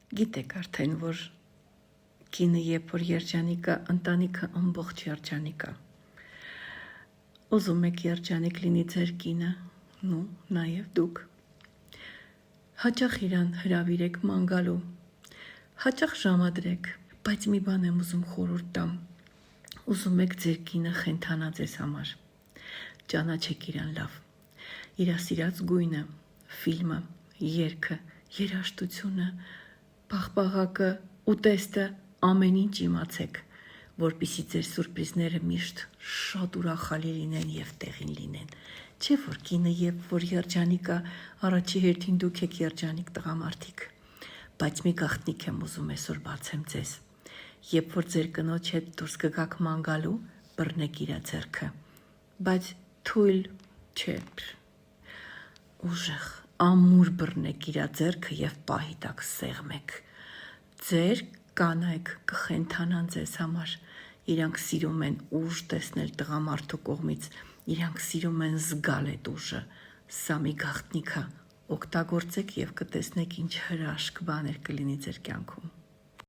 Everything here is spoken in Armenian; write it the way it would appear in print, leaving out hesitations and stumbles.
Գիտեք արդեն, որ կինը երբ որ երջանիկ է, ընտանիքը ամբողջ երջանիկ է։ Ուզում եք երջանիկ լինի ձեր կինը, նաև դուք։ Հաճախ իրան հրավիրեք ման գալու, հաճախ ժամադրեք, բայց մի բան եմ ուզում խորհուրդ տամ։ Ուզում եք ձեր կինը խենթանա ձեզ համար։ Ճանաչեք իրան լավ։ Իր սիրած գույնը, ֆիլմը, երգը, երաժշտությունը, պաղպաղակը, ուտեստը, ամեն ինչ իմացեք, որպեսզի ձեր սուրպրիզները միշտ շատ ուրախալի լինեն եւ տեղին լինեն։ Չէ՞ որ կինը երբ որ երջանիկ է, առաջի հերթին դուք եք երջանիկ տղամարդիկ։ Բայց մի գաղտնիք եմ ուզում այսօր բացեմ ձեզ։ Երբ որ ձեր կնոջ հետ դուրս կգաք ման գալու, բռնեք իր ձեռքը, բայց թույլ չէ։ Ուժեղ, ամուր բռնեք իր ձեռքը եւ պահի տակ սեղմեք։ Ձեր կանայք կխենթանան ձեզ համար։ Իրանք սիրում են ուժ տեսնել տղամարդու կողմից, իրանք սիրում են զգալ այդ ուժը։ Սա մի գաղտնիք է, օգտագործեք եւ կտեսնեք ինչ հրաշք բաներ կլինի ձեր կյանքում։